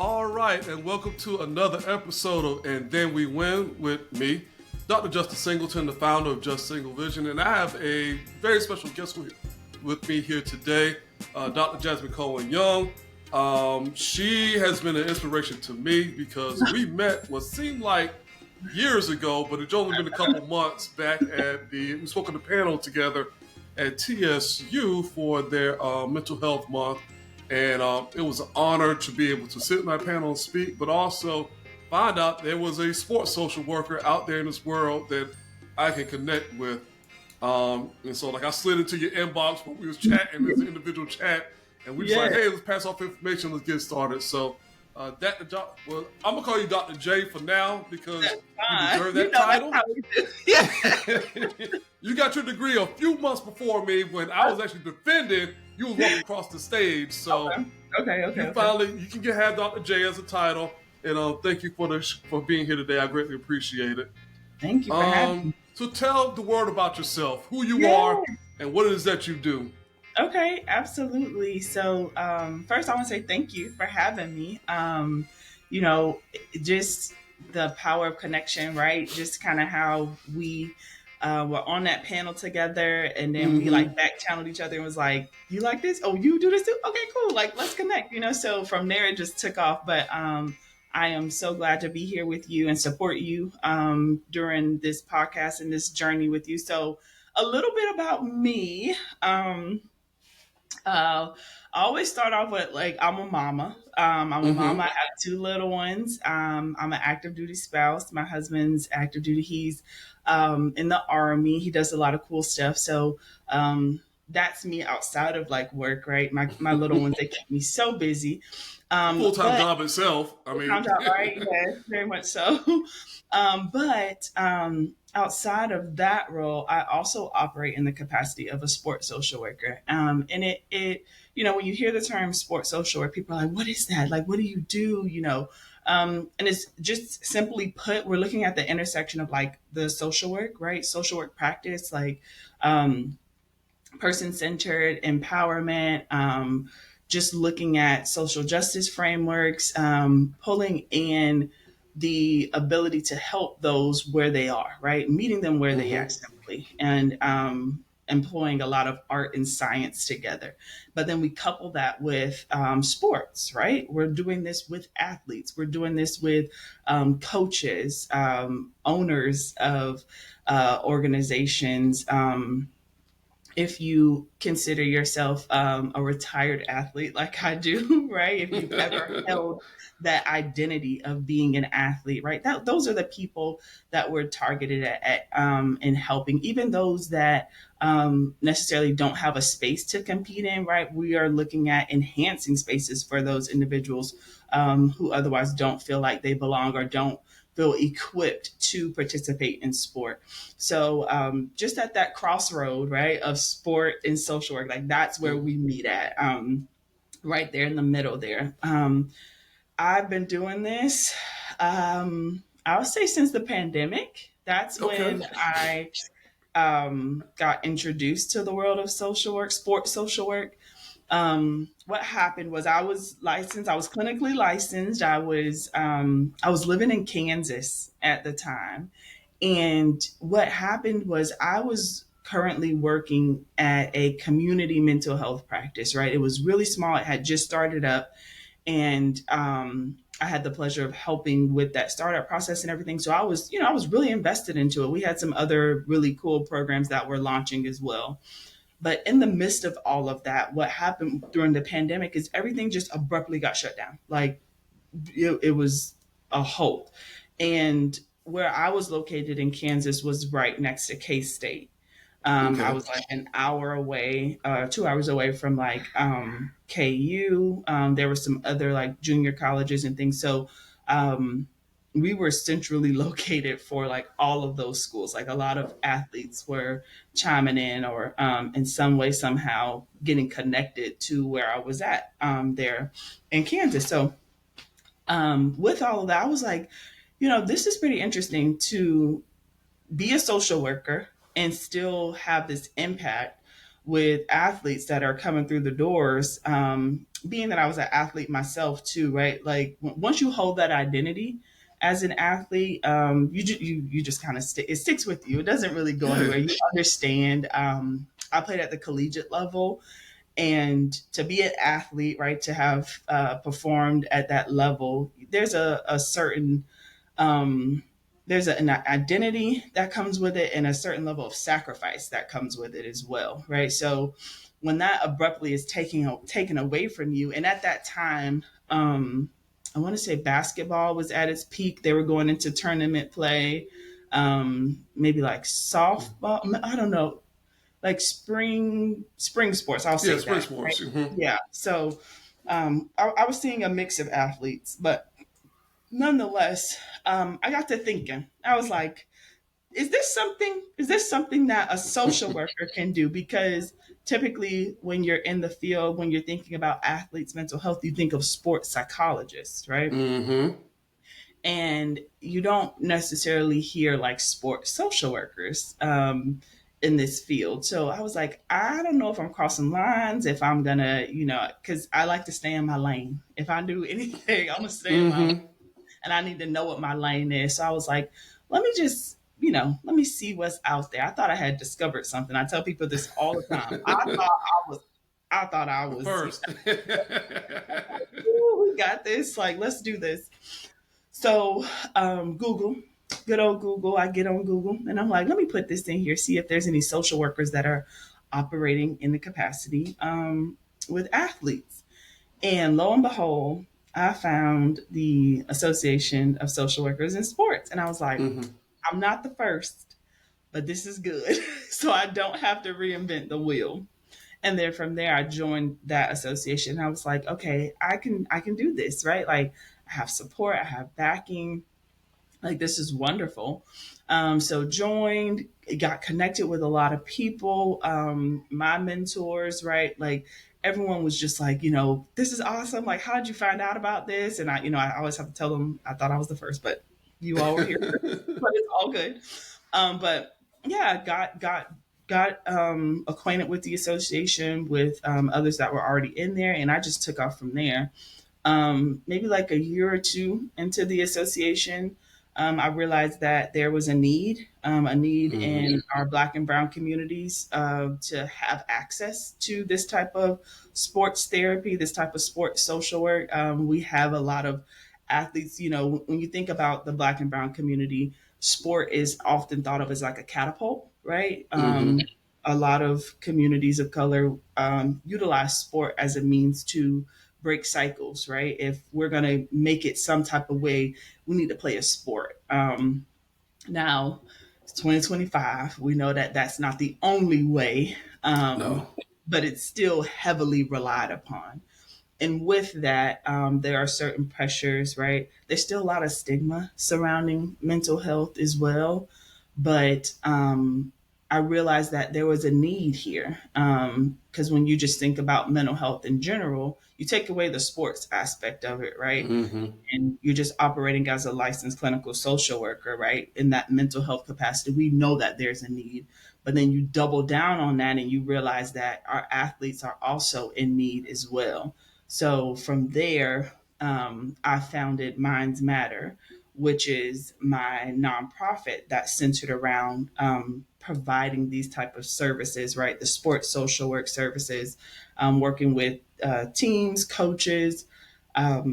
All right, and welcome to another episode of And Then We Win with me, Dr. Justin Singleton, the founder of Just Single Vision, and I have a very special guest with me here today, Dr. Jasmine Cohen-Young. She has been an inspiration to me because we met what seemed like years ago, but it's only been a couple months back we spoke on the panel together at TSU for their mental health month. And it was an honor to be able to sit in that panel and speak, but also find out there was a sports social worker out there in this world that I can connect with. And so, I slid into your inbox when we was chatting as an individual chat, and we was like, hey, let's pass off information, let's get started. So, I'm going to call you Dr. J for now because you deserve that title. You got your degree a few months before me when I was actually defending. You was walking across the stage, so finally you can have Dr. J as a title, and thank you for being here today. I greatly appreciate it. Thank you for having me. So tell the world about yourself, who you are, and what it is that you do. Okay, absolutely. So first, I want to say thank you for having me. Just the power of connection, right? Just kind of how we were on that panel together, and then we back channeled each other and was like, you like this? Oh, you do this too? Okay, cool. Let's connect, So from there it just took off. But I am so glad to be here with you and support you during this podcast and this journey with you. So a little bit about me. I always start off with I'm a mama. I'm a mama. I have two little ones. I'm an active duty spouse. My husband's active duty. He's in the Army. He does a lot of cool stuff. So that's me outside of work, right? My little ones, they keep me so busy. Full-time job itself. Full-time job, right? Yes, very much so. But outside of that role, I also operate in the capacity of a sports social worker. And it when you hear the term sports social work, people are like, what is that? What do you do? And it's just simply put, we're looking at the intersection of the social work, right? Social work practice, person-centered empowerment, just looking at social justice frameworks, pulling in the ability to help those where they are, right? Meeting them where they are simply, and employing a lot of art and science together. But then we couple that with sports, right? We're doing this with athletes. We're doing this with coaches, owners of organizations. If you consider yourself a retired athlete like I do, right? If you've ever held that identity of being an athlete, right? Those are the people that we're targeted at in helping, even those that necessarily don't have a space to compete in, right? We are looking at enhancing spaces for those individuals who otherwise don't feel like they belong or don't feel equipped to participate in sport. So just at that crossroad, right, of sport and social work, that's where we meet at, right there in the middle there. I've been doing this, I would say since the pandemic. That's when I got introduced to the world of social work, sports social work. What happened was I was licensed. I was clinically licensed. I was living in Kansas at the time. And what happened was I was currently working at a community mental health practice, right? It was really small. It had just started up. And I had the pleasure of helping with that startup process and everything. So I was really invested into it. We had some other really cool programs that were launching as well. But in the midst of all of that, what happened during the pandemic is everything just abruptly got shut down. It was a halt. And where I was located in Kansas was right next to K-State. I was an hour away, 2 hours away from KU. There were some other junior colleges and things. So we were centrally located for all of those schools. A lot of athletes were chiming in or in some way, somehow getting connected to where I was at there in Kansas. So with all of that, I was like, this is pretty interesting to be a social worker and still have this impact with athletes that are coming through the doors. Being that I was an athlete myself too, right? Like once you hold that identity as an athlete, you just kind of it sticks with you. It doesn't really go Yeah. anywhere. You understand. I played at the collegiate level, and to be an athlete, right, to have performed at that level, there's a certain um, there's an identity that comes with it and a certain level of sacrifice that comes with it as well, right? So when that abruptly is taken away from you, and at that time, I want to say basketball was at its peak. They were going into tournament play, maybe like softball. I don't know, like spring sports. I'll Yeah, say spring that, right? sports. Yeah. So I was seeing a mix of athletes, but nonetheless, I got to thinking. I was like, is this something that a social worker can do? Because typically when you're in the field, when you're thinking about athletes' mental health, you think of sports psychologists, right? Mm-hmm. And you don't necessarily hear like sports social workers in this field. So I was like, I don't know if I'm crossing lines, if I'm gonna, because I like to stay in my lane. If I do anything, I'm gonna stay in my lane, Mm-hmm. and I need to know what my lane is. So I was like, let me just, let me see what's out there. I thought I had discovered something. I tell people this all the time. I thought I The was, first. "Ooh, we got this. Like, let's do this." So Google, good old Google. I get on Google and I'm like, let me put this in here, see if there's any social workers that are operating in the capacity with athletes. And lo and behold, I found the Association of Social Workers in Sports. And I was like, Mm-hmm. I'm not the first, but this is good. So I don't have to reinvent the wheel. And then from there, I joined that association. I was like, okay, I can do this, right? Like I have support, I have backing, like this is wonderful. So joined, got connected with a lot of people, my mentors, right? Like everyone was just like, this is awesome. Like, how did you find out about this? And I always have to tell them I thought I was the first, but you all were here first, but it's all good. But yeah, got acquainted with the association, with others that were already in there, and I just took off from there. Maybe like a year or two into the association, I realized that there was a need Mm-hmm. in our Black and Brown communities to have access to this type of sports therapy, this type of sports social work. We have a lot of athletes. When you think about the Black and Brown community, sport is often thought of as like a catapult, right? Mm-hmm. A lot of communities of color utilize sport as a means to break cycles, right? If we're going to make it some type of way, we need to play a sport. Now, it's 2025. We know that that's not the only way, No. but it's still heavily relied upon. And with that, there are certain pressures, right? There's still a lot of stigma surrounding mental health as well. But I realized that there was a need here. Because when you just think about mental health in general, you take away the sports aspect of it, right? Mm-hmm. And you're just operating as a licensed clinical social worker, right? In that mental health capacity, we know that there's a need. But then you double down on that and you realize that our athletes are also in need as well. So from there, I founded Minds Matter, which is my nonprofit that's centered around providing these type of services, right? The sports social work services, working with teams, coaches,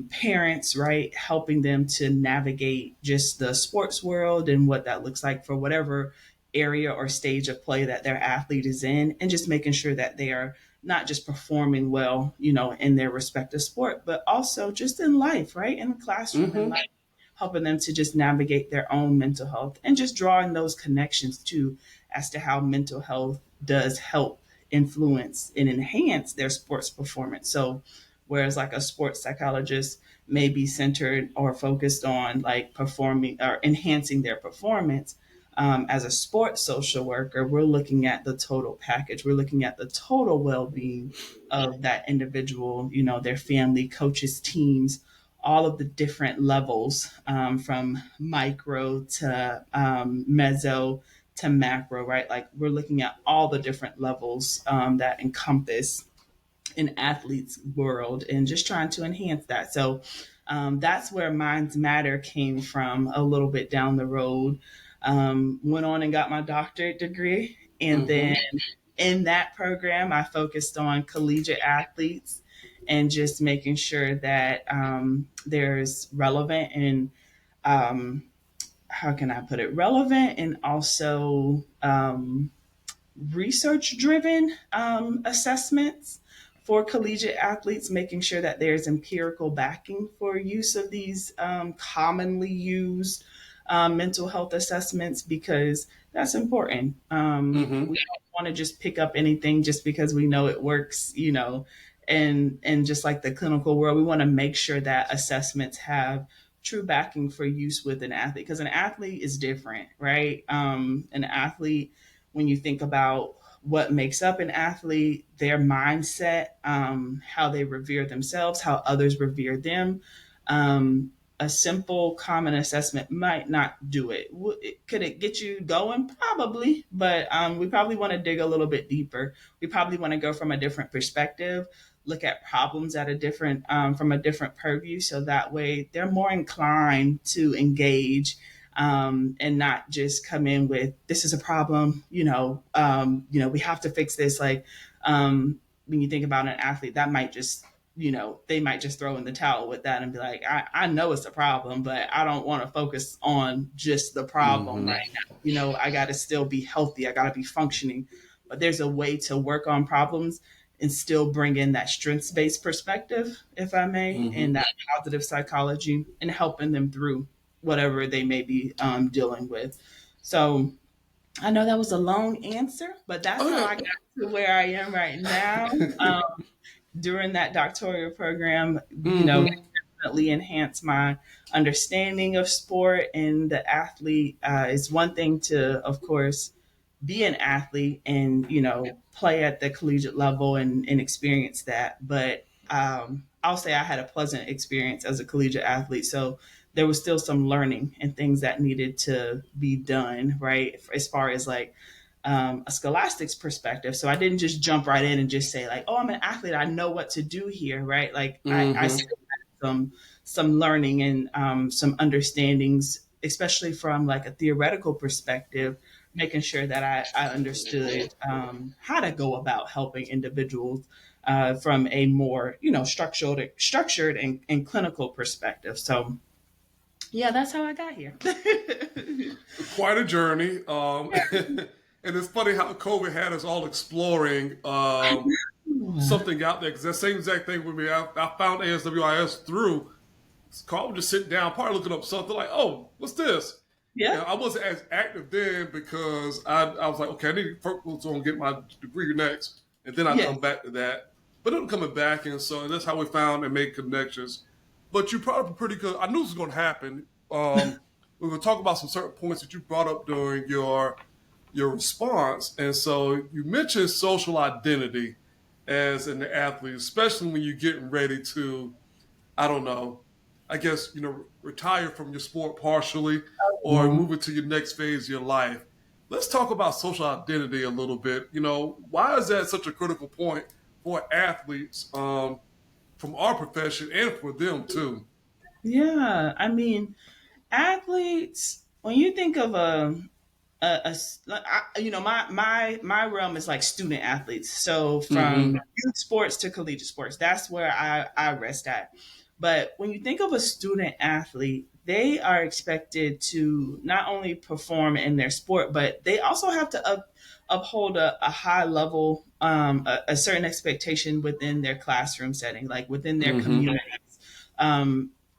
parents, right? Helping them to navigate just the sports world and what that looks like for whatever area or stage of play that their athlete is in, and just making sure that they are not just performing well, in their respective sport, but also just in life, right? In the classroom, in Mm-hmm. life, helping them to just navigate their own mental health and just drawing those connections too as to how mental health does help influence and enhance their sports performance. So whereas like a sports psychologist may be centered or focused on like performing or enhancing their performance, as a sports social worker, we're looking at the total package. We're looking at the total well-being of that individual, their family, coaches, teams, all of the different levels, from micro to meso to macro, right? Like we're looking at all the different levels that encompass an athlete's world and just trying to enhance that. So that's where Minds Matter came from a little bit down the road. Went on and got my doctorate degree. And then Mm-hmm. in that program, I focused on collegiate athletes and just making sure that there's relevant and how can I put it, relevant and also research driven assessments for collegiate athletes, making sure that there's empirical backing for use of these commonly used mental health assessments because that's important. Mm-hmm. We don't want to just pick up anything just because we know it works, and just like the clinical world, we want to make sure that assessments have true backing for use with an athlete because an athlete is different, right? An athlete, when you think about what makes up an athlete, their mindset, how they revere themselves, how others revere them. Um, a simple common assessment might not do it. Could it get you going? Probably, but we probably want to dig a little bit deeper. We probably want to go from a different perspective, look at problems at a different from a different purview, so that way they're more inclined to engage and not just come in with this is a problem, we have to fix this. Like when you think about an athlete, that might just they might just throw in the towel with that and be like, I know it's a problem, but I don't want to focus on just the problem Mm-hmm. right now. I got to still be healthy. I got to be functioning. But there's a way to work on problems and still bring in that strengths based perspective, if I may, Mm-hmm. and that positive psychology and helping them through whatever they may be dealing with. So I know that was a long answer, but that's Oh how I yeah. got to where I am right now. During that doctoral program, Mm-hmm. definitely enhanced my understanding of sport and the athlete. Is one thing to, of course, be an athlete and play at the collegiate level and experience that, but I'll say I had a pleasant experience as a collegiate athlete. So there was still some learning and things that needed to be done, right? As far as like a scholastics perspective. So I didn't just jump right in and just say like, "Oh, I'm an athlete. I know what to do here," right? Like I Mm-hmm. still had some learning and some understandings, especially from like a theoretical perspective, making sure that I understood how to go about helping individuals from a more structured and clinical perspective. So yeah, that's how I got here. Quite a journey. And it's funny how COVID had us all exploring something out there because that same exact thing with me. I found ASWIS through Carl just sitting down, probably looking up something like, "Oh, what's this?" Yeah. And I wasn't as active then because I was like, "Okay, I need to focus on get my degree next, and then I Yes. come back to that." But I'm coming back, and so that's how we found and made connections. But you probably pretty good. I knew this was going to happen. We were talking about some certain points that you brought up during your response, and so you mentioned social identity as an athlete, especially when you're getting ready to, I don't know, I guess, retire from your sport partially or Mhm. move into your next phase of your life. Let's talk about social identity a little bit. Why is that such a critical point for athletes from our profession and for them too? Yeah. I mean, athletes, when you think of my realm is like student athletes. So from Mm-hmm. youth sports to collegiate sports, that's where I rest at. But when you think of a student athlete, they are expected to not only perform in their sport, but they also have to uphold a high level, a certain expectation within their classroom setting, like within their Mm-hmm. communities.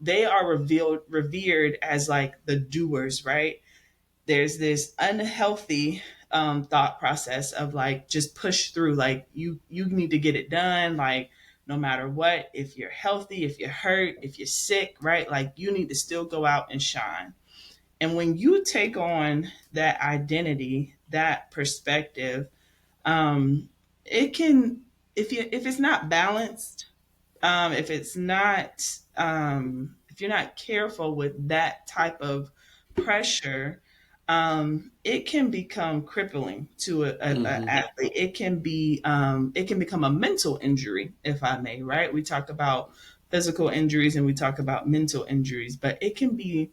They are revered as like the doers, right? There's this unhealthy thought process of like just push through, like you need to get it done, like no matter what, if you're healthy, if you're hurt, if you're sick, right, like you need to still go out and shine. And when you take on that identity, that perspective, it can, if it's not balanced, if you're not careful with that type of pressure, it can become crippling to a Mm-hmm. athlete. It can become a mental injury, if I may. Right? We talk about physical injuries and we talk about mental injuries, but it can be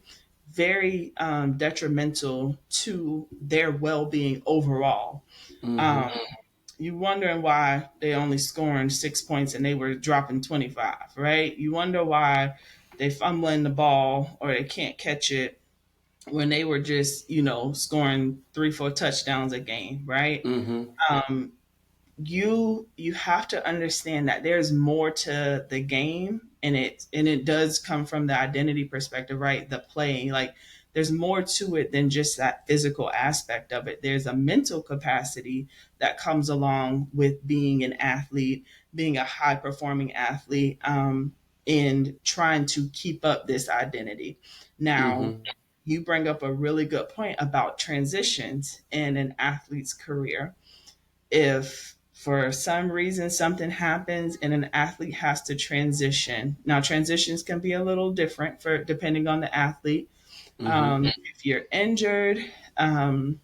very detrimental to their well-being overall. Mm-hmm. Um, you wondering why they only scoring 6 points and they were dropping 25, right? You wonder why they fumbling the ball or they can't catch it when they were just, scoring 3, 4 touchdowns a game, right? Mm-hmm. Um, you have to understand that there's more to the game, and it does come from the identity perspective, right? The playing, like there's more to it than just that physical aspect of it. There's a mental capacity that comes along with being an athlete, being a high performing athlete, and trying to keep up this identity. Now, Mm-hmm. you bring up a really good point about transitions in an athlete's career. If for some reason something happens and an athlete has to transition, now transitions can be a little different for depending on the athlete. Mm-hmm. If you're injured, um,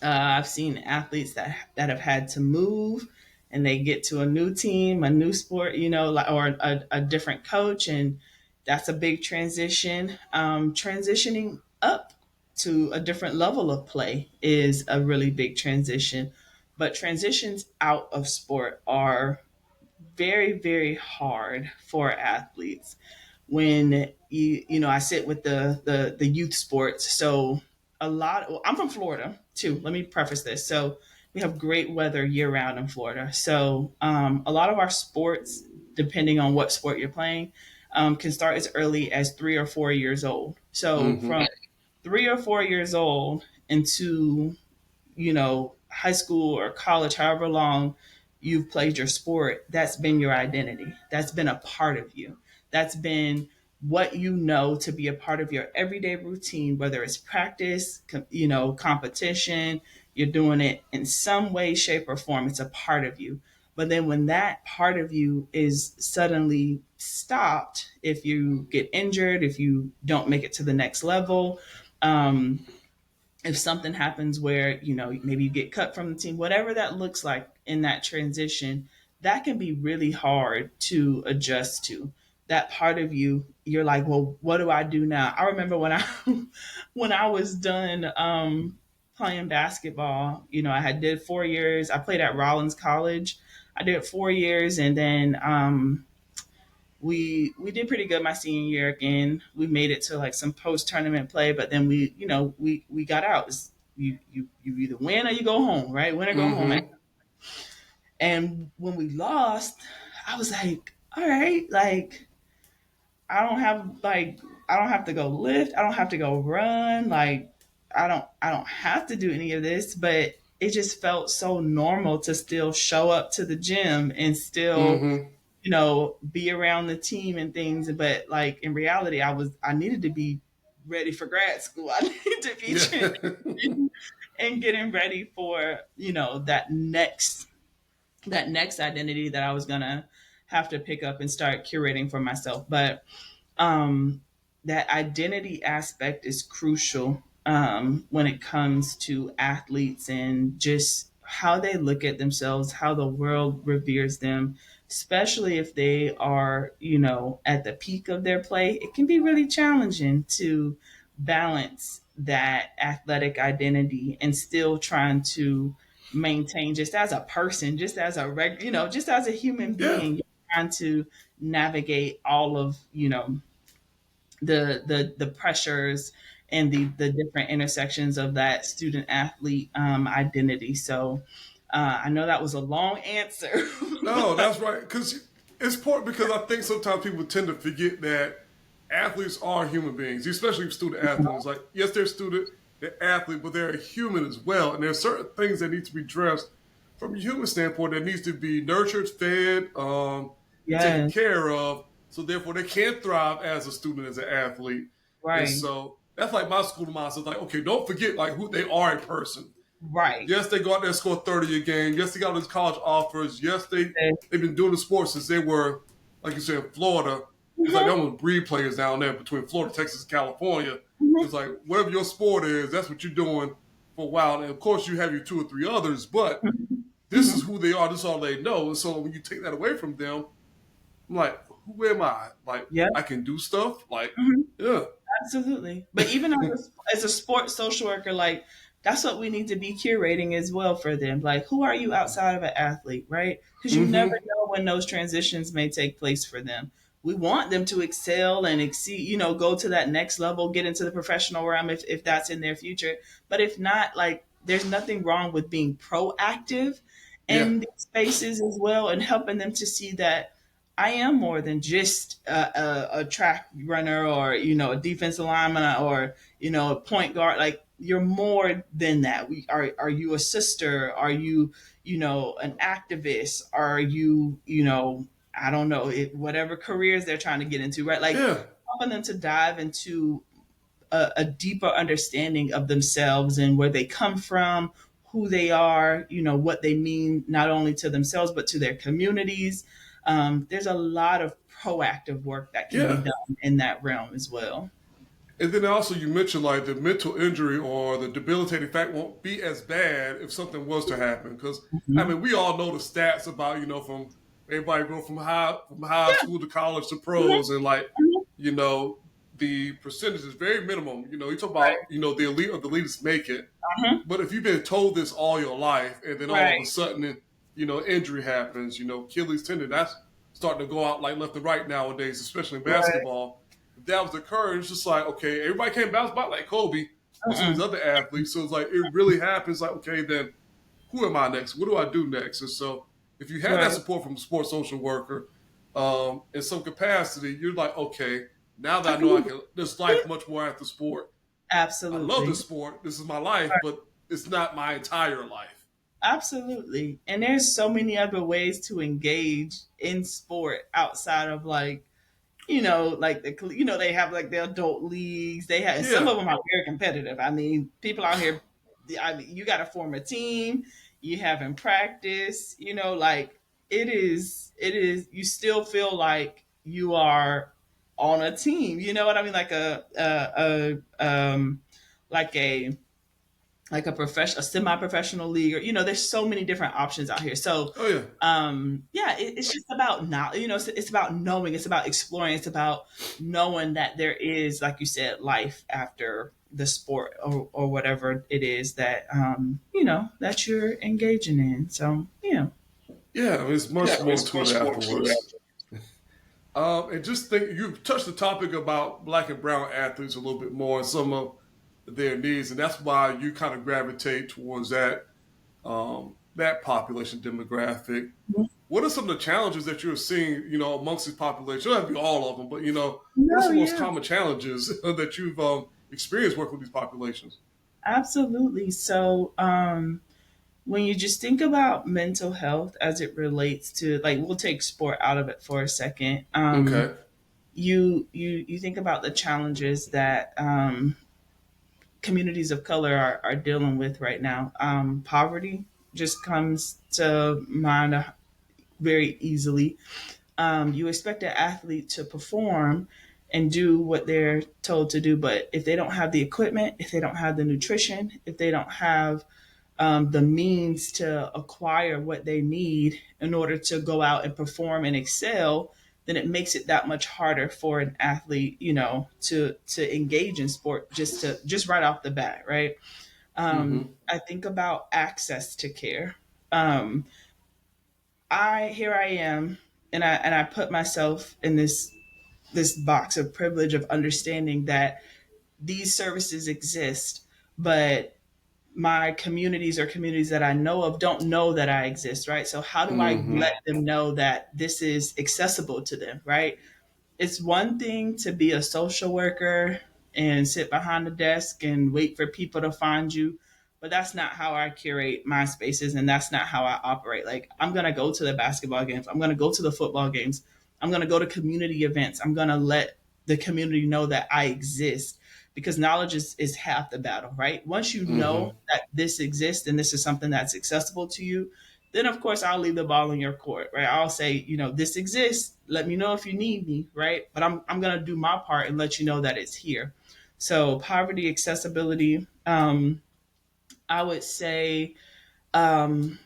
I've seen athletes that have had to move and they get to a new team, a new sport, or a different coach, and that's a big transition. Transitioning up to a different level of play is a really big transition, but transitions out of sport are very, very hard for athletes. When I sit with the youth sports. So well, I'm from Florida too. Let me preface this. So we have great weather year round in Florida. So a lot of our sports, depending on what sport you're playing, can start as early as 3 or 4 years old. So Mm-hmm. from 3 or 4 years old into high school or college, however long you've played your sport, that's been your identity. That's been a part of you. That's been what you know to be a part of your everyday routine, whether it's practice, competition, you're doing it in some way, shape, or form. It's a part of you. But then when that part of you is suddenly stopped, if you get injured, if you don't make it to the next level, um, if something happens where maybe you get cut from the team, whatever that looks like in that transition, that can be really hard to adjust to. That part of you, you're like, well, what do I do now? I remember when I when I was done playing basketball, I had did 4 years. I played at Rollins College. I did 4 years, and then we did pretty good my senior year. Again, we made it to like some post tournament play, but then we got out. You either win or you go home, right? Win or go home. Mm-hmm. And when we lost, I was like, all right, like I don't have like I don't have to go lift, I don't have to go run, like I don't have to do any of this, but it just felt so normal to still show up to the gym and still Mm-hmm. be around the team and things. But like in reality, I needed to be ready for grad school. I needed to be Yeah. transitioning and getting ready for, that next identity that I was gonna have to pick up and start curating for myself. But um, that identity aspect is crucial when it comes to athletes and just how they look at themselves, how the world reveres them, especially if they are, at the peak of their play. It can be really challenging to balance that athletic identity and still trying to maintain just as a person, just as just as a human Yeah. being, you're trying to navigate all of, the pressures and the different intersections of that student athlete identity. So I know that was a long answer. No, that's right. Because it's important because I think sometimes people tend to forget that athletes are human beings, especially student athletes. Like, yes, they're student, they're athlete, but they're a human as well. And there are certain things that need to be addressed from a human standpoint that needs to be nurtured, fed, and taken Yes, care of. So therefore, they can thrive as a student, as an athlete. And right, so that's like my school mindset. Like, okay, don't forget like who they are in person. right. Yes, they go out there and score 30 a game. Yes, they got these college offers. Yes, they've been doing the sports since they were, like you said, in Florida. it's like they Mhm. almost breed players down there between Florida, Texas, and California. Mhm. It's like whatever your sport is, that's what you're doing for a while. And of course, you have your two or three others, but Mhm. this is Mhm. who they are. This is all they know. And so when you take that away from them, I'm like, who am I? Like, Yep. I can do stuff. Like, Mhm. yeah, Absolutely. But even as a sports social worker, like that's what we need to be curating as well for them. Like, who are you outside of an athlete, right? Because you never mm-hmm, know when those transitions may take place for them. We want them to excel and exceed, go to that next level, get into the professional realm if that's in their future. But if not, like, there's nothing wrong with being proactive yeah, in these spaces as well and helping them to see that I am more than just a track runner or a defensive lineman or a point guard. Like you're more than that. Are you a sister? Are you an activist? Are you I don't know whatever careers they're trying to get into, right? Like yeah. helping them to dive into a deeper understanding of themselves and where they come from, who they are, what they mean not only to themselves but to their communities. There's a lot of proactive work that can be Yeah. done in that realm as well. And then also you mentioned like the mental injury or the debilitating fact won't be as bad if something was to happen. Because I Mhm. mean, we all know the stats about from everybody go from high Yeah. school to college to Mhm. pros, and like Mhm. you know the percentage is very minimum. You talk about Right. the elite of the elitists make it, Mhm. but if you've been told this all your life, and then all of a Right. sudden, injury happens, Achilles tendon, that's starting to go out like left and right nowadays, especially in Right. basketball. If that was occurring, it's just like, okay, everybody can't bounce back like Kobe or some of these Mm-mm. other athletes. So it's like, it really happens. Like, okay, then who am I next? What do I do next? And so if you had that Right. support from a sports social worker in some capacity, you're like, okay, now I that I can know I do it. can, there's Yeah. life much more after sport. I love Absolutely. this sport. This is my life, but it's not my entire life. Absolutely. And there's so many other ways to engage in sport outside of like they have like the adult leagues. They have some Yeah. of them are very competitive. I mean, people out here, I mean, you got to form a team. You have in practice. Like it is. You still feel like you are on a team. You know what I mean? Like a professional, a semi-professional league, or there's so many different options out here. So, Oh yeah. yeah, it's just about now. It's about knowing. It's about exploring. It's about knowing that there is, like you said, life after the sport or whatever it is that that you're engaging in. So, yeah. Yeah. I mean, it's Yeah, much more it's to it much more to afterwards. it. And just think, you touched the topic about black and brown athletes a little bit more and some of their needs, and that's why you kind of gravitate towards that population demographic. What are some of the challenges that you're seeing, amongst this population? It doesn't have to be all of them, but what are No, some most yeah. common challenges that you've experienced working with these populations? Absolutely. So, when you just think about mental health as it relates to, like, we'll take sport out of it for a second. Okay. You think about the challenges that communities of color are dealing with right now. Poverty just comes to mind very easily. You expect an athlete to perform and do what they're told to do, but if they don't have the equipment, if they don't have the nutrition, if they don't have the means to acquire what they need in order to go out and perform and excel, then it makes it that much harder for an athlete, to engage in sport just right off the bat, right? Mm-hmm. I think about access to care. Um, I here I am, and I put myself in this box of privilege of understanding that these services exist, but my communities or communities that I know of don't know that I exist, right? So how do I Mm-hmm. let them know that this is accessible to them, right? It's one thing to be a social worker and sit behind the desk and wait for people to find you, but that's not how I curate my spaces and that's not how I operate. Like I'm going to go to the basketball games, I'm going to go to the football games, I'm going to go to community events, I'm going to let the community know that I exist because knowledge is half the battle, right? Once you know Mm-hmm. that this exists and this is something that's accessible to you, then of course I'll leave the ball in your court, right? I'll say, this exists. Let me know if you need me, right? But I'm gonna do my part and let you know that it's here. So poverty, accessibility. I would say, um,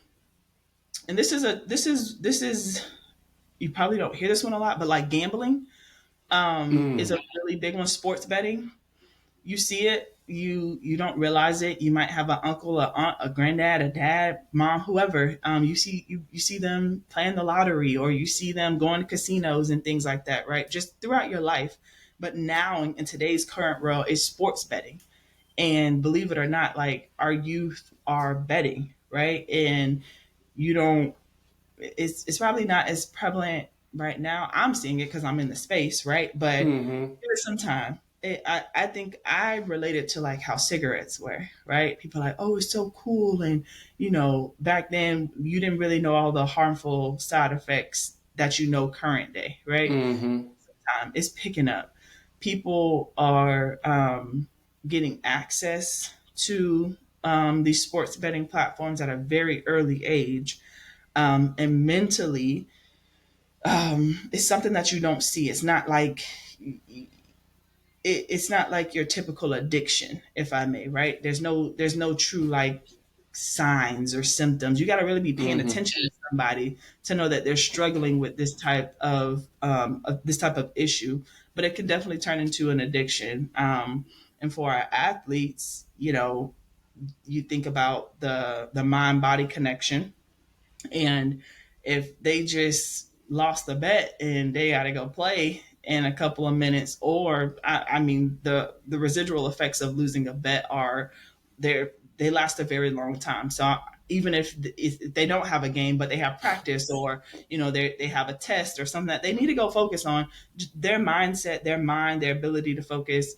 and this is you probably don't hear this one a lot, but like gambling is Mm. a really big one. Sports betting, you see it, you don't realize it. You might have an uncle, a aunt, a granddad, a dad, mom, whoever. You see them playing the lottery, or you see them going to casinos and things like that, right? Just throughout your life. But now in today's current world is sports betting. And believe it or not, like our youth are betting, right? And you don't it's probably not as prevalent right now. I'm seeing it because I'm in the space, right? But Mm-hmm. give it some time. I think I relate it to like how cigarettes were, right? People are like, oh, it's so cool. And, back then you didn't really know all the harmful side effects that you know current day, right? Mm-hmm. It's picking up. People are getting access to these sports betting platforms at a very early age, and mentally, it's something that you don't see. It's not like your typical addiction, if I may, right? There's no true like signs or symptoms. You got to really be paying Mm-hmm. attention to somebody to know that they're struggling with this type of issue. But it can definitely turn into an addiction. And for our athletes, you think about the mind body connection, and if they just lost the bet and they got to go play in a couple of minutes, or I mean, the residual effects of losing a bet are they last a very long time. So even if they don't have a game, but they have practice, or they have a test or something that they need to go focus on, their mindset, their mind, their ability to focus,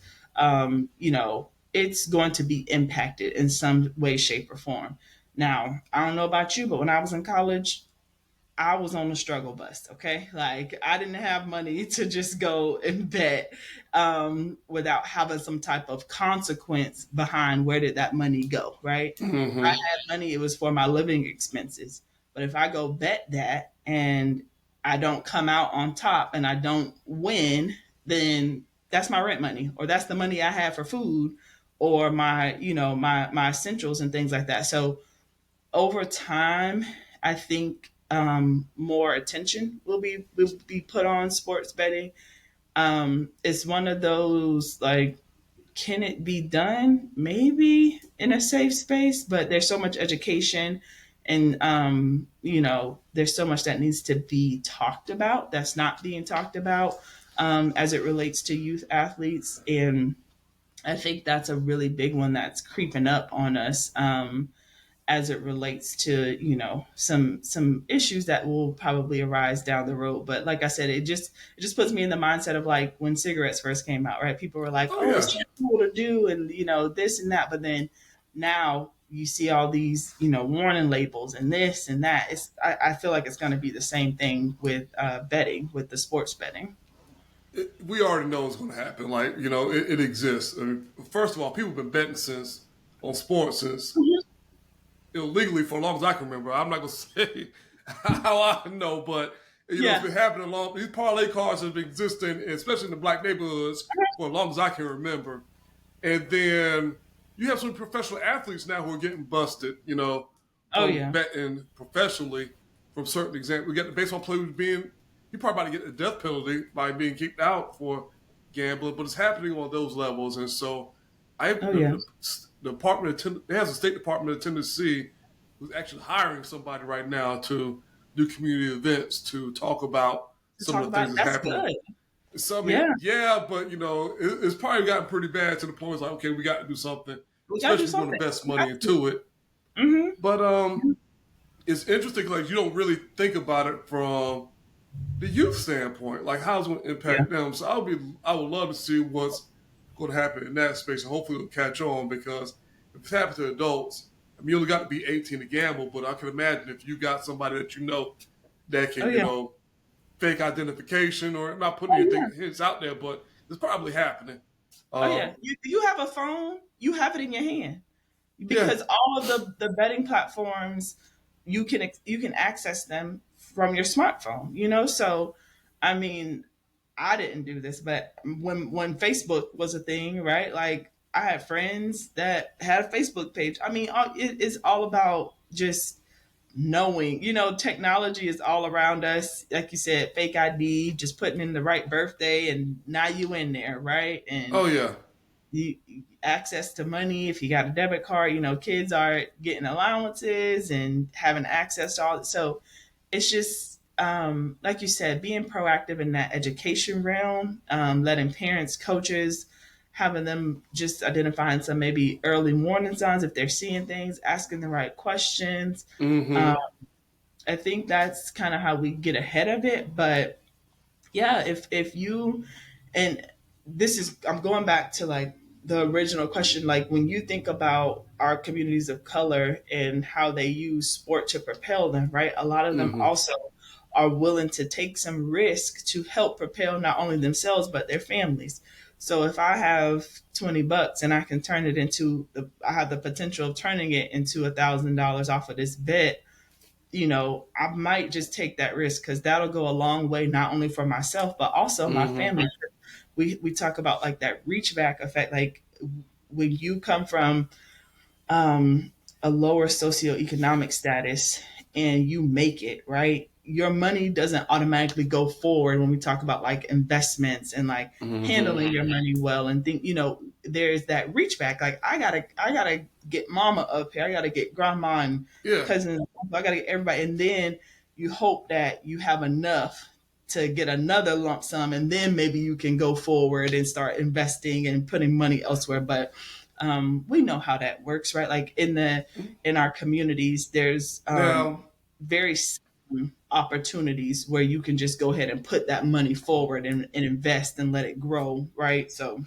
it's going to be impacted in some way, shape, or form. Now, I don't know about you, but when I was in college, I was on the struggle bus. Okay, like I didn't have money to just go and bet without having some type of consequence behind where did that money go. Right? If I Mm-hmm. had money, it was for my living expenses. But if I go bet that and I don't come out on top and I don't win, then that's my rent money, or that's the money I have for food, or my essentials and things like that. So over time, I think more attention will be put on sports betting. It's one of those like, can it be done? Maybe in a safe space, but there's so much education, and there's so much that needs to be talked about that's not being talked about as it relates to youth athletes, and I think that's a really big one that's creeping up on us. As it relates to some issues that will probably arise down the road. But like I said, it just puts me in the mindset of like when cigarettes first came out, right? People were like, Oh oh, it's yeah. so cool to do, and this and that. But then now you see all these warning labels and this and that. I feel like it's going to be the same thing with betting, with the sports betting. We already know it's going to happen. Like it exists. I mean, first of all, people have been betting since on sports since illegally for as long as I can remember. I'm not going to say how I know, but it's Yeah. been happening long. These parlay cards have been existing, especially in the black neighborhoods, for as long as I can remember. And then you have some professional athletes now who are getting busted, Oh from yeah. betting professionally from certain examples. We got the baseball player who's he probably about to get the death penalty by being kicked out for gambling, but it's happening on those levels. And so Oh yeah. the Department of it has a State Department of Tennessee who's actually hiring somebody right now to do community events to talk about To some talk of the about things that's that's happening. good. So I mean, Yeah. yeah, but it's probably gotten pretty bad to the point it's like, okay, we got to do something, We got to especially do if you're going something. to invest We money have to. into it. Mm-hmm. But it's interesting because you don't really think about it from the youth standpoint, like how it's going to Yeah. impact them. So I would love to see what's going to happen in that space, and hopefully it'll catch on because if it's happening to adults, I mean, you only got to be 18 to gamble, but I can imagine if you got somebody that that Oh can, yeah. fake identification, or I'm not putting Oh yeah. anything hints out there, but it's probably happening. Oh yeah. Um, You have a phone, you have it in your hand, yeah. because all of the betting platforms, you can access them from your smartphone, you know? So, I mean, I didn't do this, but when Facebook was a thing, right? Like I had friends that had a Facebook page. I mean, it is all about just knowing, you know, technology is all around us. Like you said, fake ID, just putting in the right birthday and now you in there, right? And Oh yeah. you access to money if you got a debit card, you know, kids are getting allowances and having access to all. So it's just like you said, being proactive in that education realm, letting parents, coaches, having them just identifying some maybe early warning signs if they're seeing things, asking the right questions. Mm-hmm. um, I think that's kind of how we get ahead of it. But yeah, if you, and this is, I'm going back to like the original question, like when you think about our communities of color and how they use sport to propel them, right? A lot of them Mm-hmm. also are willing to take some risk to help propel not only themselves but their families. So if I have $20 and I can turn it into I have the potential of turning it into $1,000 off of this bet, you know, I might just take that risk because that'll go a long way, not only for myself, but also my Mm-hmm. family. We talk about like that reach back effect. Like when you come from um, a lower socioeconomic status and you make it, right? Your money doesn't automatically go forward when we talk about like investments and like Mm-hmm. handling your money well and think, you know, there's that reach back. Like I gotta get mama up here. I gotta get grandma and Yeah. cousins. I gotta get everybody. And then you hope that you have enough to get another lump sum and then maybe you can go forward and start investing and putting money elsewhere. But we know how that works, right? Like in our communities, there's Now, very opportunities where you can just go ahead and put that money forward and invest and let it grow, right? So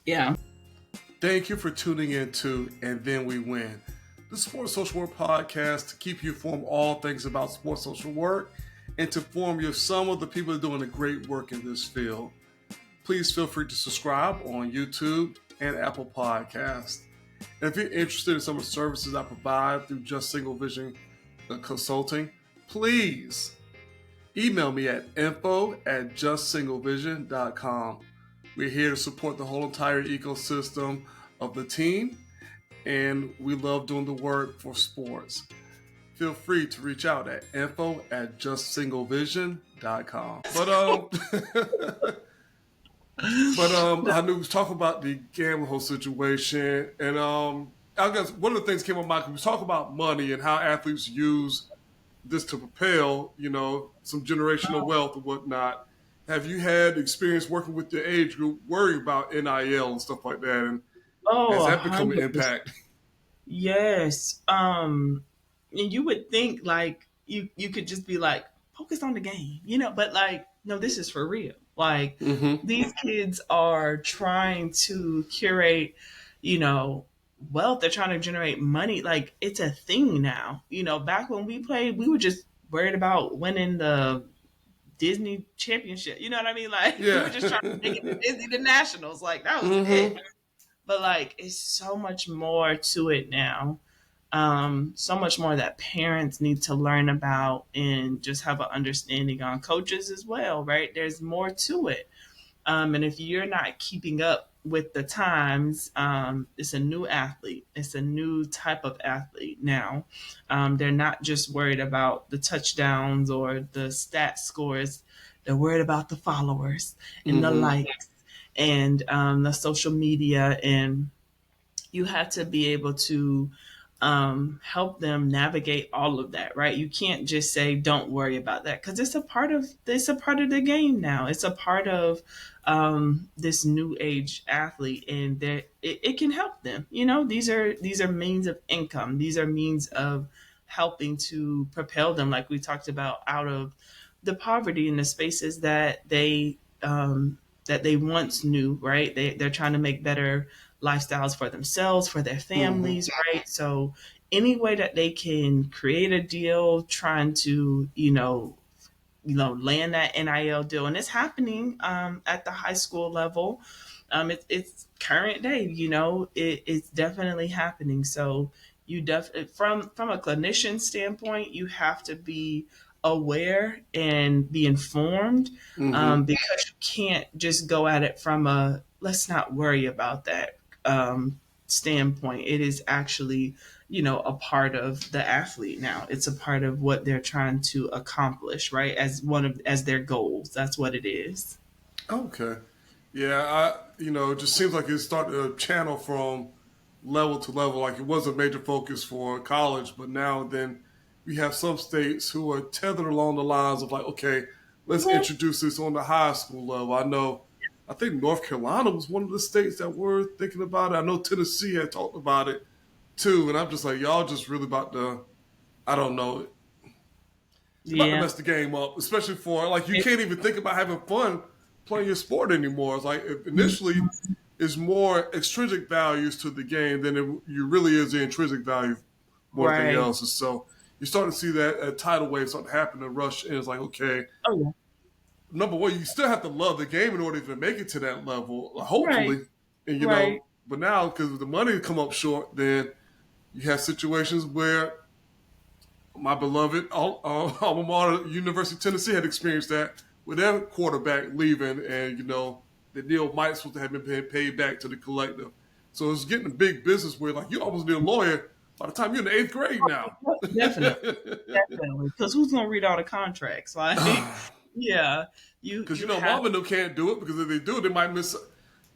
yeah. thank you for tuning in to And Then We Win, the Sports Social Work podcast to keep you informed all things about sports social work and to inform you of some of the people that are doing the great work in this field. Please feel free to subscribe on YouTube and Apple Podcasts. And if you're interested in some of the services I provide through Just Single Vision Consulting, please email me at info@justsinglevision.com. We're here to support the whole entire ecosystem of the team, and we love doing the work for sports. Feel free to reach out at info@justsinglevision.com. I knew we was talking about the gambling situation, and I guess one of the things came up, Michael. We was talking about money and how athletes use this to propel, you know, some generational wealth and whatnot. Have you had experience working with your age group, worrying about NIL and stuff like that, and Oh, has a that become an hundred percent. impact? Yes. And you would think like you could just be like focus on the game, you know, but like no, this is for real. Like Mm-hmm. these kids are trying to curate, you know, wealth. They're trying to generate money. Like it's a thing now. You know, back when we played, we were just worried about winning the Disney championship. You know what I mean? Like we were Yeah. just trying to make it to Disney the Nationals. Like that was it. Mm-hmm. But like it's so much more to it now. So much more that parents need to learn about and just have an understanding on, coaches as well, right? There's more to it. And if you're not keeping up with the times, it's a new athlete. It's a new type of athlete now. They're not just worried about the touchdowns or the stat scores. They're worried about the followers and the Mm-hmm. likes and the social media. And you have to be able to help them navigate all of that, right? You can't just say don't worry about that because it's a part of the game now. It's a part of this new age athlete, and that it can help them. You know, these are means of income. These are means of helping to propel them, like we talked about, out of the poverty in the spaces that they once knew, right? They're trying to make better lifestyles for themselves, for their Mm-hmm. families, right? So any way that they can create a deal, trying to, land that NIL deal, and it's happening at the high school level. It's current day, it's definitely happening. So you from a clinician standpoint, you have to be aware and be informed, Mm-hmm. because you can't just go at it from a let's not worry about that standpoint. It is actually, a part of the athlete now. It's a part of what they're trying to accomplish, right? As their goals. That's what it is. Okay. Yeah, it just seems like it's starting to channel from level to level. Like it was a major focus for college, but now then we have some states who are tethered along the lines of like, okay, let's Yeah. introduce this on the high school level. I think North Carolina was one of the states that were thinking about it. I know Tennessee had talked about it too, and I'm just like, y'all just really about to, I don't know, about to Yeah. mess the game up, especially for like you can't even think about having fun playing your sport anymore. It's like initially is more extrinsic values to the game than you really is the intrinsic value more than anything Right. else. And so you start to see that tidal wave start to happen and rush and it's like, okay, Oh yeah. number one, you still have to love the game in order to make it to that level, Right. hopefully. And Right. but now because the money come up short, then you have situations where my beloved alma mater, University of Tennessee, had experienced that with their quarterback leaving, and the deal might supposed to have been paid back to the collective. So it's getting a big business where like you almost need a lawyer by the time you're in the eighth grade now. Definitely. Definitely. Because who's gonna read all the contracts? Like, yeah, Because you have mom and them can't do it because if they do, they might miss you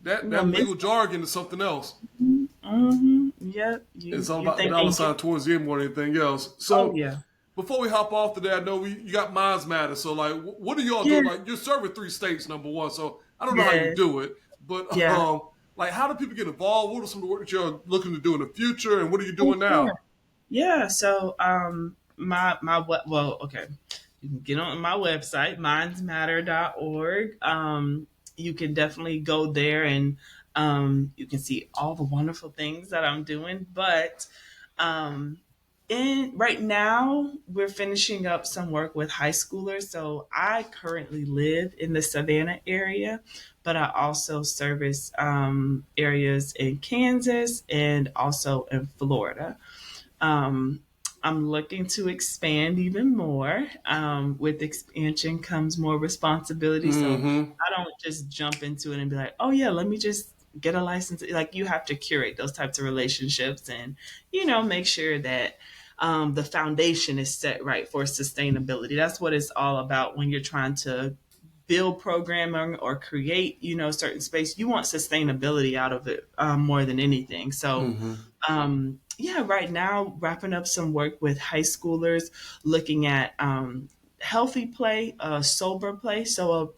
that miss. legal jargon to something else. Mm-hmm. Yep. It's all You about the think dollar they get? sign towards the end more than anything else. Oh So yeah. before we hop off today, I know you got Minds Matter. So, like, what are y'all Yeah. doing? Like, you're serving three states, number one. So, I don't know how you Yeah. do it, but Yeah. like, how do people get involved? What are some of the work that you're looking to do in the future, and what are you Oh, doing sure. now? Yeah. So, well, okay. You can get on my website, mindsmatter.org. You can definitely go there and you can see all the wonderful things that I'm doing. But um, in right now, we're finishing up some work with high schoolers. So I currently live in the Savannah area, but I also service areas in Kansas and also in Florida. Um, I'm looking to expand even more. With expansion comes more responsibility. So Mm-hmm. I don't just jump into it and be like, oh, yeah, let me just get a license. Like, you have to curate those types of relationships and, make sure that the foundation is set right for sustainability. That's what it's all about when you're trying to build programming or create, certain space. You want sustainability out of it more than anything. So, Mm-hmm. yeah, right now, wrapping up some work with high schoolers, looking at healthy play, sober play. So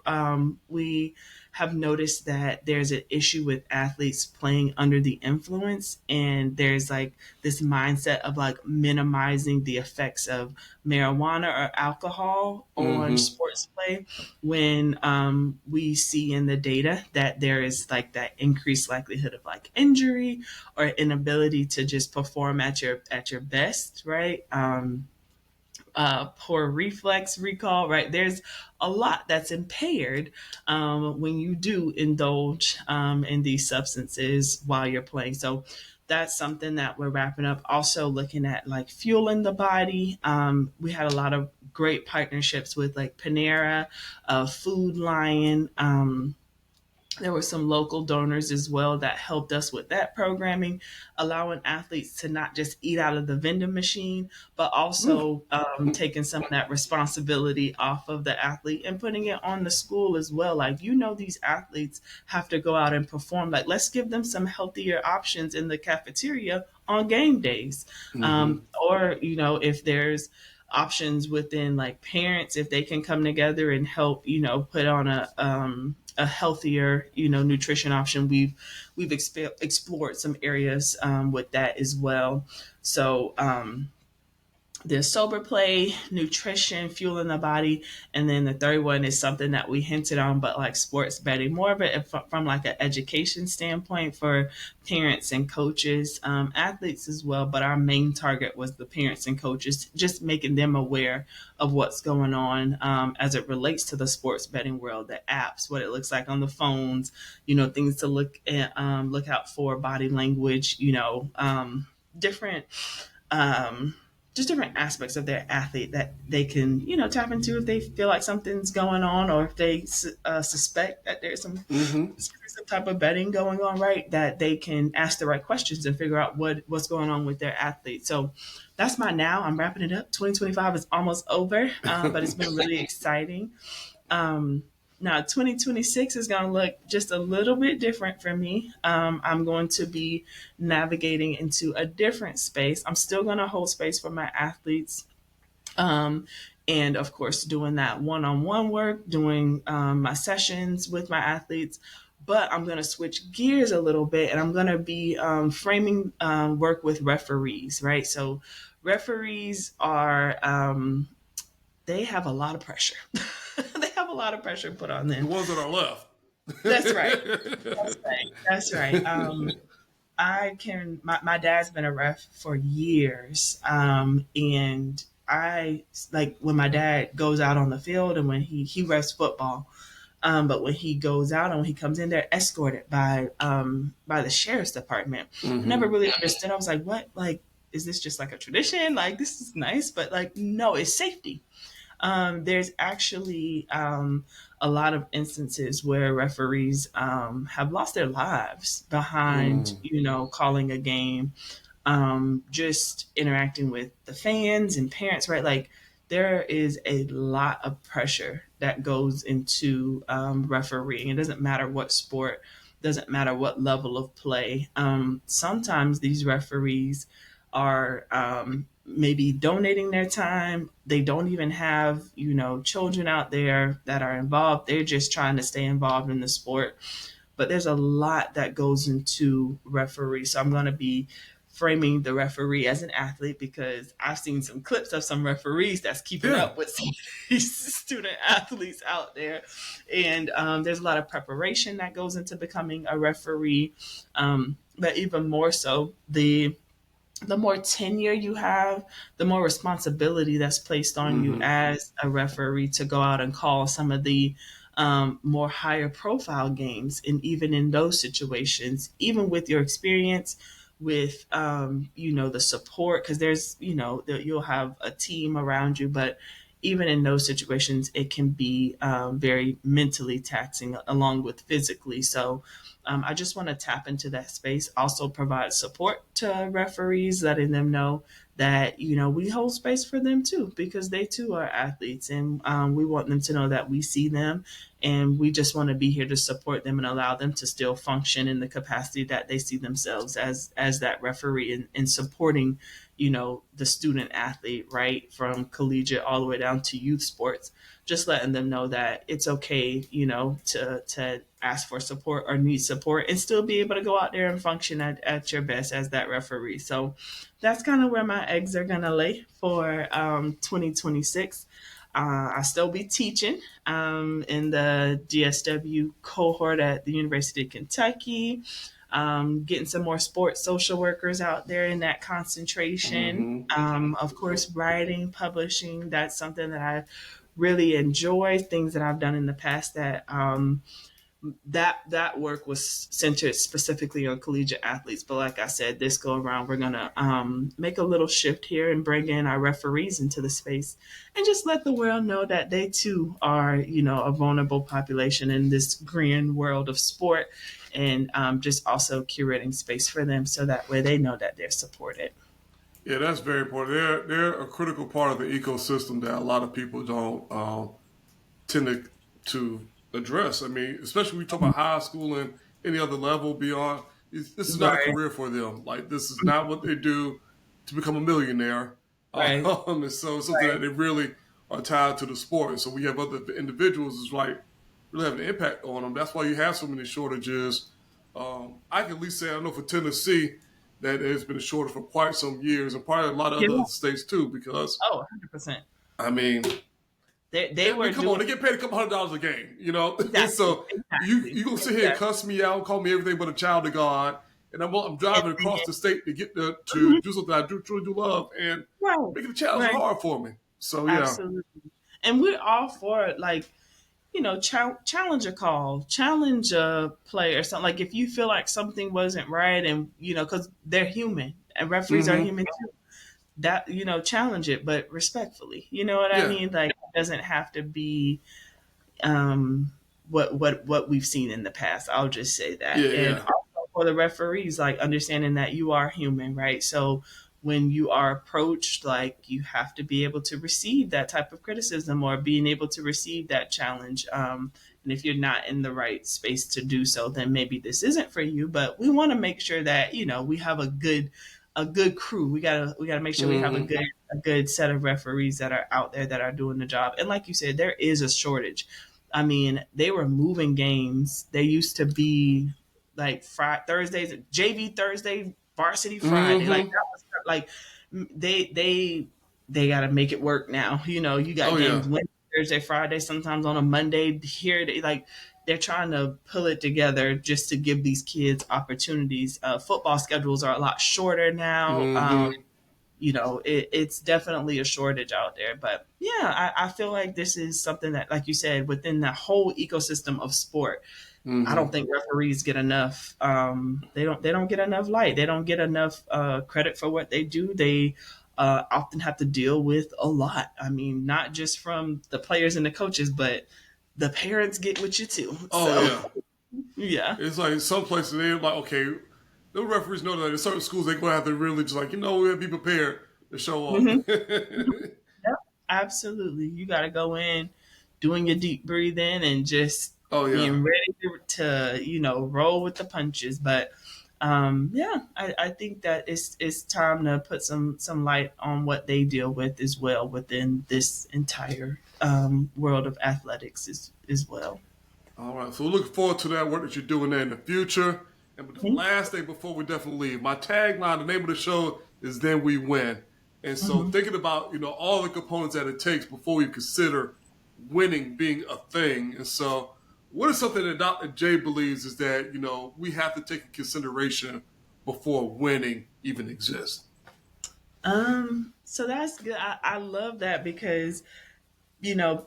we have noticed that there's an issue with athletes playing under the influence, and there's like this mindset of like minimizing the effects of marijuana or alcohol on Mm-hmm. sports play, when we see in the data that there is like that increased likelihood of like injury or inability to just perform at your best, right? Poor reflex recall, right? There's a lot that's impaired when you do indulge in these substances while you're playing. So that's something that we're wrapping up. Also looking at like fueling the body. We had a lot of great partnerships with like Panera, Food Lion. There were some local donors as well that helped us with that programming, allowing athletes to not just eat out of the vending machine, but also taking some of that responsibility off of the athlete and putting it on the school as well. Like, these athletes have to go out and perform. Like, let's give them some healthier options in the cafeteria on game days. Mm-hmm. Or, if there's options within like parents, if they can come together and help, put on a healthier, nutrition option. We've explored some areas with that as well. So there's sober play, nutrition, fueling the body, and then the third one is something that we hinted on, but like sports betting, more of it from like an education standpoint for parents and coaches, athletes as well. But our main target was the parents and coaches, just making them aware of what's going on as it relates to the sports betting world, the apps, what it looks like on the phones, things to look out for, body language, different um, just different aspects of their athlete that they can, tap into if they feel like something's going on, or if they suspect that there's Mm-hmm. some type of betting going on, right? That they can ask the right questions and figure out what's going on with their athlete. So that's my now. I'm wrapping it up. 2025 is almost over, but it's been really exciting. Um, Now, 2026 is going to look just a little bit different for me. I'm going to be navigating into a different space. I'm still going to hold space for my athletes. Um, and of course, doing that one on one work, doing my sessions with my athletes. But I'm going to switch gears a little bit, and I'm going to be framing work with referees, right? So, referees are they have a lot of pressure. They have a lot of pressure put on The them. ones that are left. That's right. That's right. That's right. My dad's been a ref for years. And I like when my dad goes out on the field and when he refs football. But when he goes out and when he comes in, they're escorted by the sheriff's department. I Mm-hmm. never really understood. I was like, what? Like, is this just like a tradition? Like, this is nice, but like, no, it's safety. There's actually a lot of instances where referees have lost their lives behind, Mm. calling a game, just interacting with the fans and parents, right? Like there is a lot of pressure that goes into refereeing. It doesn't matter what sport, doesn't matter what level of play. Sometimes these referees are maybe donating their time. They don't even have, children out there that are involved. They're just trying to stay involved in the sport. But there's a lot that goes into referee. So I'm going to be framing the referee as an athlete because I've seen some clips of some referees that's keeping Yeah. up with some of these student athletes out there. And there's a lot of preparation that goes into becoming a referee. But even more so, the more tenure you have, the more responsibility that's placed on you Mm-hmm. as a referee to go out and call some of the more higher profile games. And even in those situations, even with your experience, with the support, because you'll have a team around you, but even in those situations, it can be very mentally taxing along with physically. So I just want to tap into that space, also provide support to referees, letting them know that, we hold space for them too, because they too are athletes. And we want them to know that we see them and we just want to be here to support them and allow them to still function in the capacity that they see themselves as that referee and supporting, the student athlete, right? From collegiate all the way down to youth sports, just letting them know that it's okay, to ask for support or need support and still be able to go out there and function at your best as that referee. So that's kind of where my eggs are going to lay for 2026. I still be teaching in the DSW cohort at the University of Kentucky, getting some more sports social workers out there in that concentration. Mm-hmm. Of course, writing, publishing, that's something that I really enjoy, things that I've done in the past that work was centered specifically on collegiate athletes. But like I said, this go around, we're gonna make a little shift here and bring in our referees into the space, and just let the world know that they too are, a vulnerable population in this grand world of sport, and just also curating space for them so that way they know that they're supported. Yeah, that's very important. They're a critical part of the ecosystem that a lot of people don't tend to address. I mean, especially when we talk about high school and any other level beyond. This is not a Right, career for them. Like this is not what they do to become a millionaire. right, And so it's something that right. they really are tied to the sport. And so we have other individuals is like really have an impact on them. That's why you have so many shortages. I can at least say I know for Tennessee that there's been a shortage for quite some years, and probably a lot of Yeah. other states too. Because Oh, 100%. I mean, They I mean, were come on, doing they get paid a couple $100 a game, you know. exactly, So you exactly, gonna sit here and exactly. cuss me out, call me everything but a child of God, and I'm And driving then, across the state to get to mhm, do something I do truly do love, and right, making the challenge right, hard for me. So yeah, absolutely. And we're all for it. Like, challenge a call, challenge a play or something. Like if you feel like something wasn't right, and because they're human, and referees are Mm-hmm. human too. That, challenge it, but respectfully. You know what I Yeah. mean? Like, it doesn't have to be um, what we've seen in the past. I'll just say that. Yeah. And Yeah. also for the referees, like understanding that you are human, right? So when you are approached, like you have to be able to receive that type of criticism or being able to receive that challenge. And if you're not in the right space to do so, then maybe this isn't for you. But we want to make sure that we have a good crew. We gotta make sure we have a Mm-hmm. good set of referees that are out there that are doing the job. And like you said, there is a shortage. I mean, they were moving games. They used to be like Thursdays, JV Thursday, varsity Friday. Like Mm-hmm. that was like they got to make it work now. You got Oh yeah. games Wednesday, Thursday, Friday, sometimes on a Monday. Here, they're trying to pull it together just to give these kids opportunities. Football schedules are a lot shorter now. Mm-hmm. It's definitely a shortage out there. But yeah, I feel like this is something that, like you said, within the whole ecosystem of sport, I Mm-hmm. don't think referees get enough. They don't get enough light. They don't get enough credit for what they do. They often have to deal with a lot. I mean, not just from the players and the coaches, but the parents get with you too. Oh So yeah. yeah. It's like some places they're like, okay, the referees know that in certain schools they're gonna have to really just like, we have to be prepared to show up. hmm Yep, absolutely. You got to go in doing your deep breathing and just Oh yeah. being ready to roll with the punches. But yeah, I think that it's time to put some light on what they deal with as well within this entire world of athletics as well. All right. So we're looking forward to that work that you're doing there in the future. And but the Mhm. last thing before we definitely leave, my tagline, the name of the show is "Then We Win." And so Mhm. thinking about all the components that it takes before we consider winning being a thing. And so, what is something that Dr. J believes is that we have to take in consideration before winning even exists? So that's good. I love that because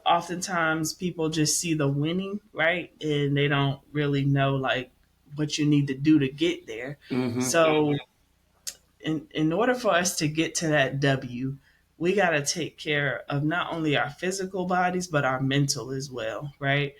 oftentimes people just see the winning, right? And they don't really know like what you need to do to get there. Mm-hmm. So in order for us to get to that W, we got to take care of not only our physical bodies, but our mental as well, right?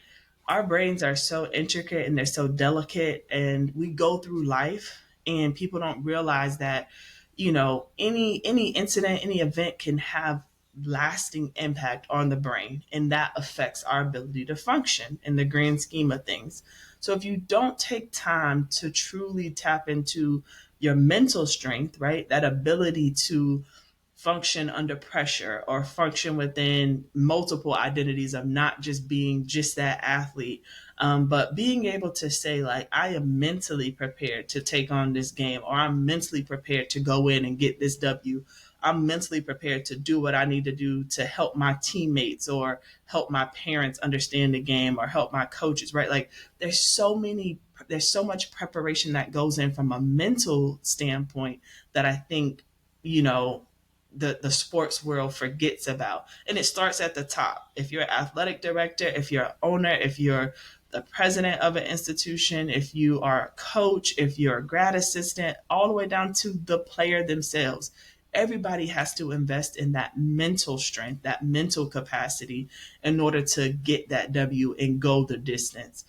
Our brains are so intricate and they're so delicate, and we go through life and people don't realize that any incident, any event can have lasting impact on the brain, and that affects our ability to function in the grand scheme of things. So if you don't take time to truly tap into your mental strength, right, that ability to function under pressure or function within multiple identities of not just being just that athlete, but being able to say like, I am mentally prepared to take on this game, or I'm mentally prepared to go in and get this W. I'm mentally prepared to do what I need to do to help my teammates or help my parents understand the game or help my coaches, right? Like there's so much preparation that goes in from a mental standpoint that I think, you know, the sports world forgets about. And it starts at the top. If you're an athletic director, if you're an owner, if you're the president of an institution, if you are a coach, if you're a grad assistant, all the way down to the player themselves, everybody has to invest in that mental strength, that mental capacity in order to get that W and go the distance.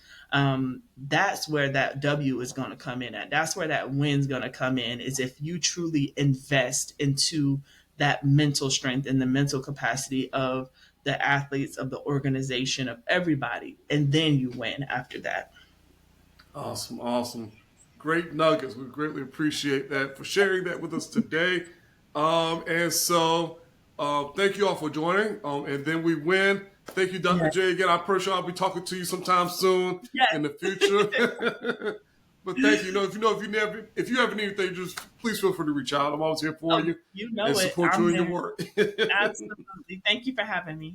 That's where that W is going to come in at. That's where that win's going to come in, is if you truly invest into that mental strength and the mental capacity of the athletes, of the organization, of everybody, and then you win after that. Awesome, awesome. Great nuggets. We greatly appreciate that for sharing that with us today. And so, thank you all for joining. And then we win. Thank you, Dr. Yes. J. Again, I'm pretty sure I'll be talking to you sometime soon in the future. But thank you. If you ever need anything, just please feel free to reach out. I'm always here for Oh, you you and know it. support you I'm in your there. work. Absolutely. Thank you for having me.